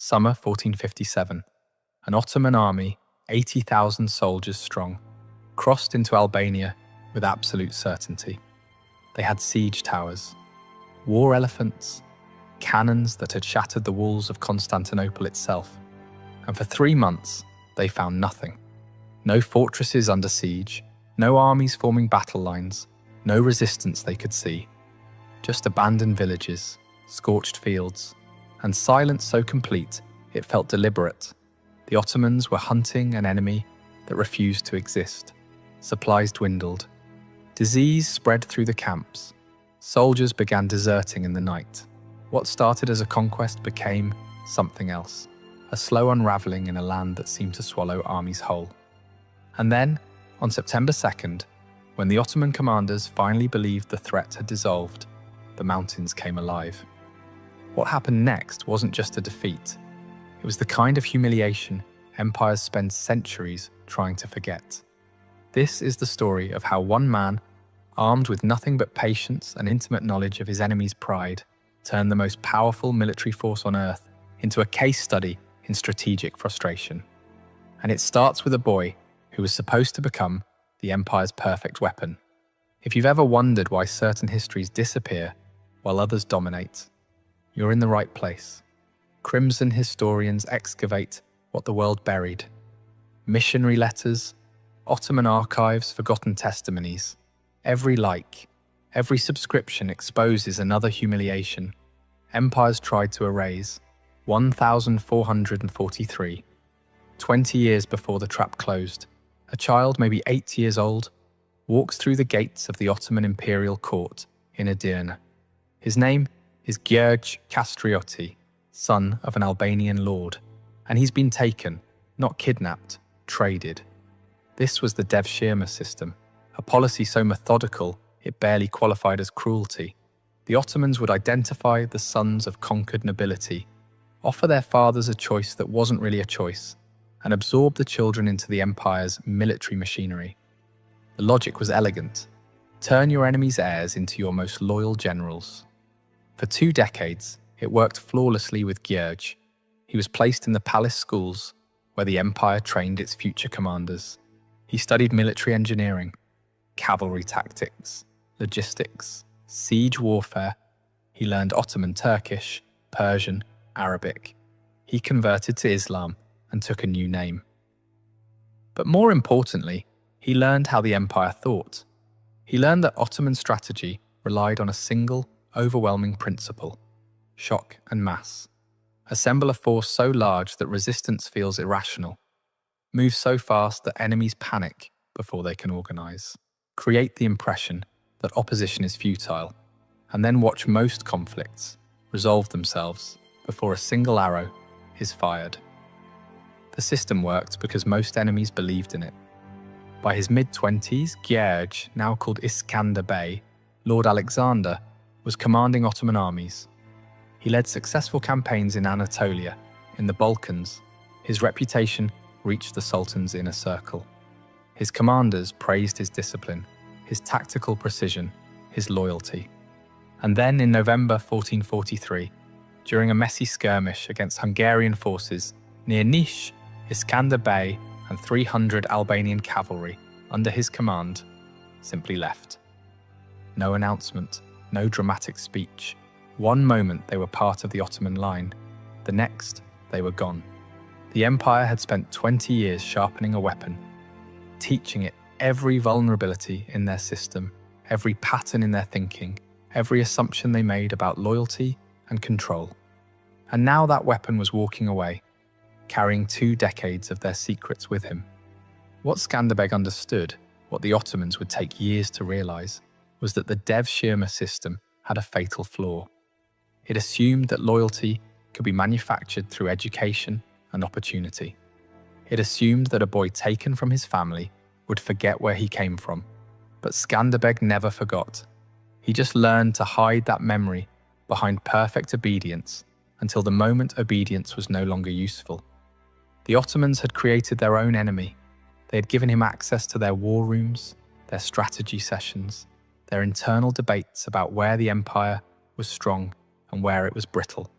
Summer 1457. An Ottoman army, 80,000 soldiers strong, crossed into Albania with absolute certainty. They had siege towers, war elephants, cannons that had shattered the walls of Constantinople itself. And for 3 months, they found nothing. No fortresses under siege, no armies forming battle lines, no resistance they could see. Just abandoned villages, scorched fields, and silence so complete it felt deliberate. The Ottomans were hunting an enemy that refused to exist. Supplies dwindled. Disease spread through the camps. Soldiers began deserting in the night. What started as a conquest became something else, a slow unravelling in a land that seemed to swallow armies whole. And then, on September 2nd, when the Ottoman commanders finally believed the threat had dissolved, the mountains came alive. What happened next wasn't just a defeat. It was the kind of humiliation empires spend centuries trying to forget. This is the story of how one man, armed with nothing but patience and intimate knowledge of his enemy's pride, turned the most powerful military force on earth into a case study in strategic frustration. And it starts with a boy who was supposed to become the empire's perfect weapon. If you've ever wondered why certain histories disappear while others dominate, you're in the right place. Crimson historians excavate what the world buried. Missionary letters, Ottoman archives, forgotten testimonies. Every like, every subscription exposes another humiliation empires tried to erase. 1443. 20 years before the trap closed, a child, maybe 8 years old, walks through the gates of the Ottoman imperial court in Edirne. His name is Gjergj Kastrioti, son of an Albanian lord, and he's been taken, not kidnapped, traded. This was the Devshirme system, a policy so methodical it barely qualified as cruelty. The Ottomans would identify the sons of conquered nobility, offer their fathers a choice that wasn't really a choice, and absorb the children into the empire's military machinery. The logic was elegant. Turn your enemy's heirs into your most loyal generals. For 2 decades, it worked flawlessly with Gjergj. He was placed in the palace schools, where the empire trained its future commanders. He studied military engineering, cavalry tactics, logistics, siege warfare. He learned Ottoman Turkish, Persian, Arabic. He converted to Islam and took a new name. But more importantly, he learned how the empire thought. He learned that Ottoman strategy relied on a single, overwhelming principle: shock and mass. Assemble a force so large that resistance feels irrational. Move so fast that enemies panic before they can organize. Create the impression that opposition is futile, and then watch most conflicts resolve themselves before a single arrow is fired. The system worked because most enemies believed in it. By his mid-20s, Gjergj, now called Skanderbeg, Lord Alexander, was commanding Ottoman armies. He led successful campaigns in Anatolia, in the Balkans. His reputation reached the Sultan's inner circle. His commanders praised his discipline, his tactical precision, his loyalty. And then in November 1443, during a messy skirmish against Hungarian forces near Niš, Skanderbeg and 300 Albanian cavalry under his command simply left. No announcement, no dramatic speech. One moment they were part of the Ottoman line, the next they were gone. The empire had spent 20 years sharpening a weapon, teaching it every vulnerability in their system, every pattern in their thinking, every assumption they made about loyalty and control. And now that weapon was walking away, carrying 2 decades of their secrets with him. What Skanderbeg understood, what the Ottomans would take years to realize, was that the Devshirme system had a fatal flaw. It assumed that loyalty could be manufactured through education and opportunity. It assumed that a boy taken from his family would forget where he came from. But Skanderbeg never forgot. He just learned to hide that memory behind perfect obedience until the moment obedience was no longer useful. The Ottomans had created their own enemy. They had given him access to their war rooms, their strategy sessions, their internal debates about where the empire was strong and where it was brittle.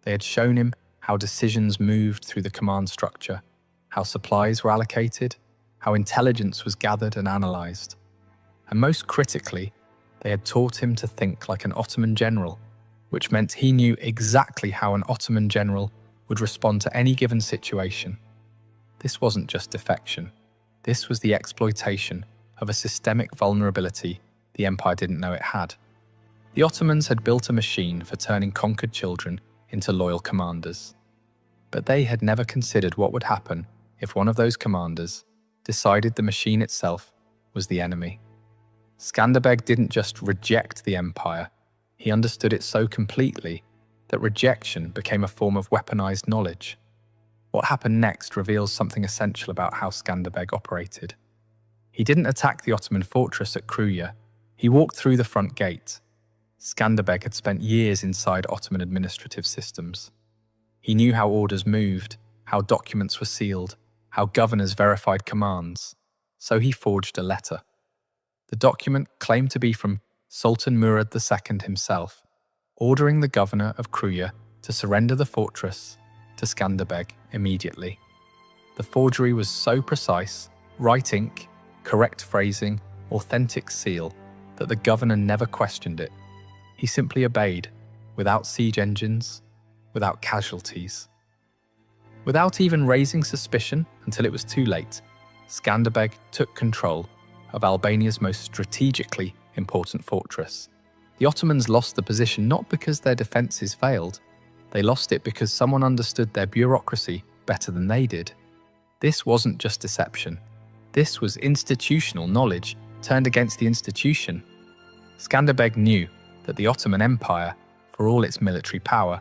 They had shown him how decisions moved through the command structure, how supplies were allocated, how intelligence was gathered and analysed. And most critically, they had taught him to think like an Ottoman general, which meant he knew exactly how an Ottoman general would respond to any given situation. This wasn't just defection. This was the exploitation of a systemic vulnerability the empire didn't know it had. The Ottomans had built a machine for turning conquered children into loyal commanders. But they had never considered what would happen if one of those commanders decided the machine itself was the enemy. Skanderbeg didn't just reject the empire, he understood it so completely that rejection became a form of weaponized knowledge. What happened next reveals something essential about how Skanderbeg operated. He didn't attack the Ottoman fortress at Kruja, he walked through the front gate. Skanderbeg had spent years inside Ottoman administrative systems. He knew how orders moved, how documents were sealed, how governors verified commands, so he forged a letter. The document claimed to be from Sultan Mehmed II himself, ordering the governor of Kruja to surrender the fortress to Skanderbeg immediately. The forgery was so precise, right ink, correct phrasing, authentic seal, that the governor never questioned it. He simply obeyed, without siege engines, without casualties. Without even raising suspicion until it was too late, Skanderbeg took control of Albania's most strategically important fortress. The Ottomans lost the position not because their defences failed, they lost it because someone understood their bureaucracy better than they did. This wasn't just deception. This was institutional knowledge turned against the institution. Skanderbeg knew that the Ottoman Empire, for all its military power,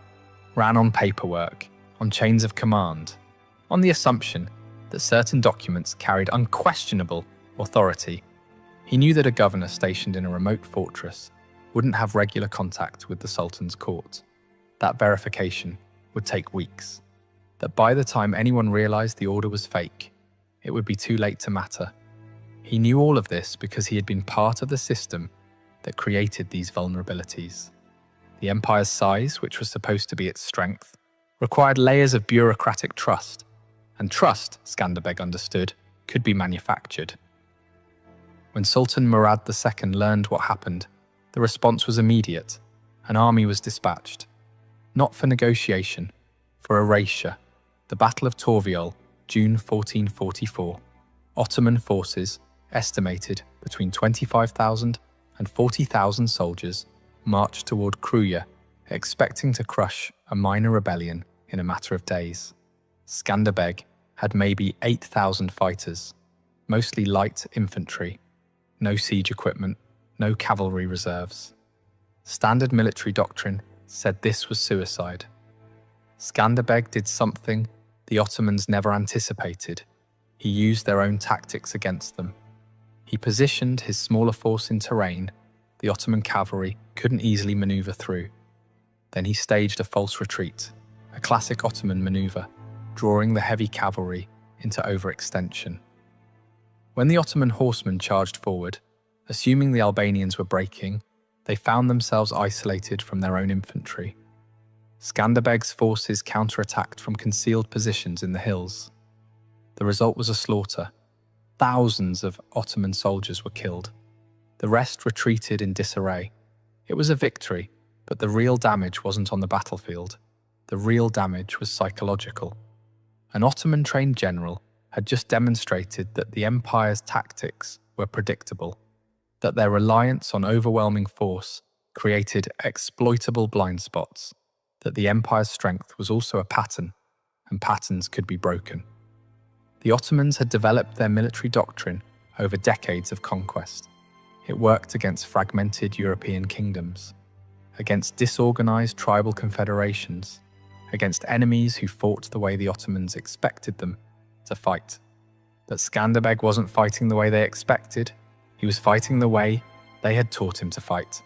ran on paperwork, on chains of command, on the assumption that certain documents carried unquestionable authority. He knew that a governor stationed in a remote fortress wouldn't have regular contact with the Sultan's court. That verification would take weeks. That by the time anyone realized the order was fake, it would be too late to matter. He knew all of this because he had been part of the system that created these vulnerabilities. The empire's size, which was supposed to be its strength, required layers of bureaucratic trust, and trust, Skanderbeg understood, could be manufactured. When Sultan Mehmed II learned what happened, the response was immediate. An army was dispatched. Not for negotiation, for erasure. The Battle of Torviol, June 1444. Ottoman forces, estimated between 25,000 and 40,000 soldiers, marched toward Kruja, expecting to crush a minor rebellion in a matter of days. Skanderbeg had maybe 8,000 fighters, mostly light infantry, no siege equipment, no cavalry reserves. Standard military doctrine said this was suicide. Skanderbeg did something the Ottomans never anticipated. He used their own tactics against them. He positioned his smaller force in terrain the Ottoman cavalry couldn't easily maneuver through. Then he staged a false retreat, a classic Ottoman maneuver, drawing the heavy cavalry into overextension. When the Ottoman horsemen charged forward, assuming the Albanians were breaking, they found themselves isolated from their own infantry. Skanderbeg's forces counterattacked from concealed positions in the hills. The result was a slaughter. Thousands of Ottoman soldiers were killed. The rest retreated in disarray. It was a victory, but the real damage wasn't on the battlefield. The real damage was psychological. An Ottoman-trained general had just demonstrated that the empire's tactics were predictable, that their reliance on overwhelming force created exploitable blind spots, that the empire's strength was also a pattern, and patterns could be broken. The Ottomans had developed their military doctrine over decades of conquest. It worked against fragmented European kingdoms, against disorganized tribal confederations, against enemies who fought the way the Ottomans expected them to fight. But Skanderbeg wasn't fighting the way they expected. He was fighting the way they had taught him to fight,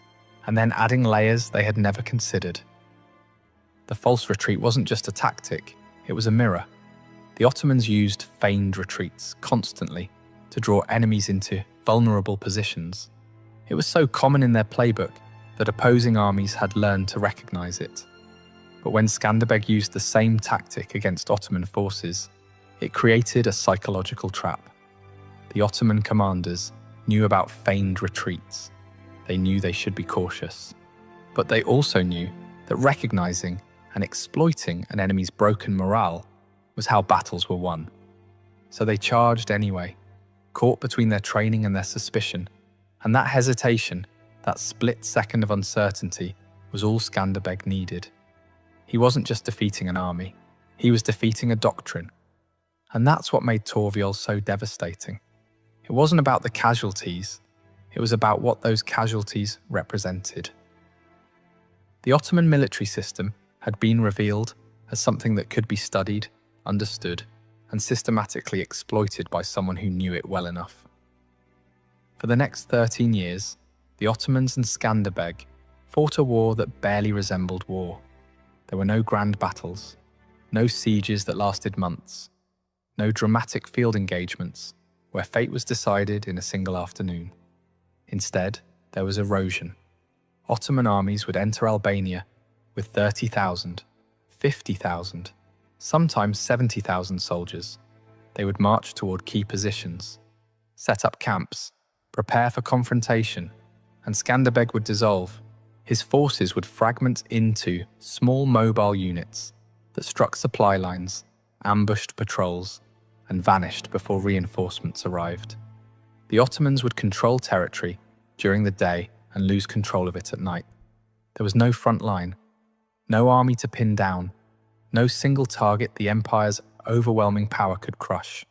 and then adding layers they had never considered. The false retreat wasn't just a tactic, it was a mirror. The Ottomans used feigned retreats constantly to draw enemies into vulnerable positions. It was so common in their playbook that opposing armies had learned to recognize it. But when Skanderbeg used the same tactic against Ottoman forces, it created a psychological trap. The Ottoman commanders knew about feigned retreats. They knew they should be cautious. But they also knew that recognizing and exploiting an enemy's broken morale was how battles were won. So they charged anyway, caught between their training and their suspicion, and that hesitation, that split second of uncertainty, was all Skanderbeg needed. He wasn't just defeating an army, he was defeating a doctrine. And that's what made Torviol so devastating. It wasn't about the casualties, it was about what those casualties represented. The Ottoman military system had been revealed as something that could be studied, understood, and systematically exploited by someone who knew it well enough. For the next 13 years, the Ottomans and Skanderbeg fought a war that barely resembled war. There were no grand battles, no sieges that lasted months, no dramatic field engagements where fate was decided in a single afternoon. Instead, there was erosion. Ottoman armies would enter Albania with 30,000, 50,000, sometimes 70,000 soldiers. They would march toward key positions, set up camps, prepare for confrontation, and Skanderbeg would dissolve. His forces would fragment into small mobile units that struck supply lines, ambushed patrols, and vanished before reinforcements arrived. The Ottomans would control territory during the day and lose control of it at night. There was no front line, no army to pin down, no single target the empire's overwhelming power could crush.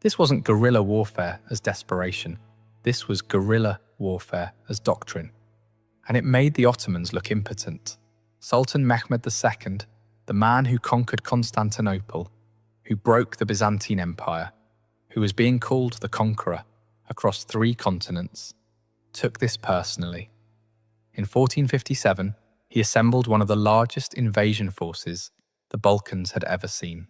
This wasn't guerrilla warfare as desperation. This was guerrilla warfare as doctrine. And it made the Ottomans look impotent. Sultan Mehmed II, the man who conquered Constantinople, who broke the Byzantine Empire, who was being called the Conqueror across 3 continents, took this personally. In 1457, he assembled one of the largest invasion forces the Balkans had ever seen.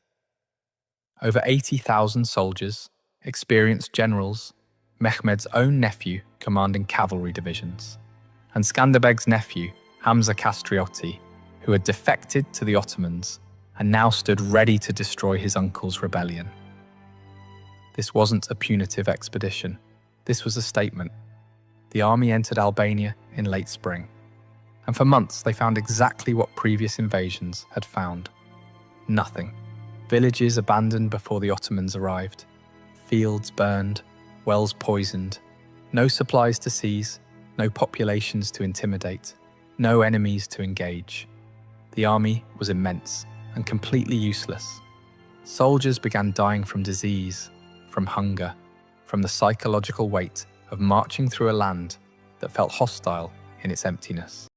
Over 80,000 soldiers, experienced generals, Mehmed's own nephew commanding cavalry divisions, and Skanderbeg's nephew, Hamza Kastriotti, who had defected to the Ottomans and now stood ready to destroy his uncle's rebellion. This wasn't a punitive expedition. This was a statement. The army entered Albania in late spring, and for months they found exactly what previous invasions had found. Nothing. Villages abandoned before the Ottomans arrived, fields burned, wells poisoned, no supplies to seize, no populations to intimidate, no enemies to engage. The army was immense and completely useless. Soldiers began dying from disease, from hunger, from the psychological weight of marching through a land that felt hostile in its emptiness.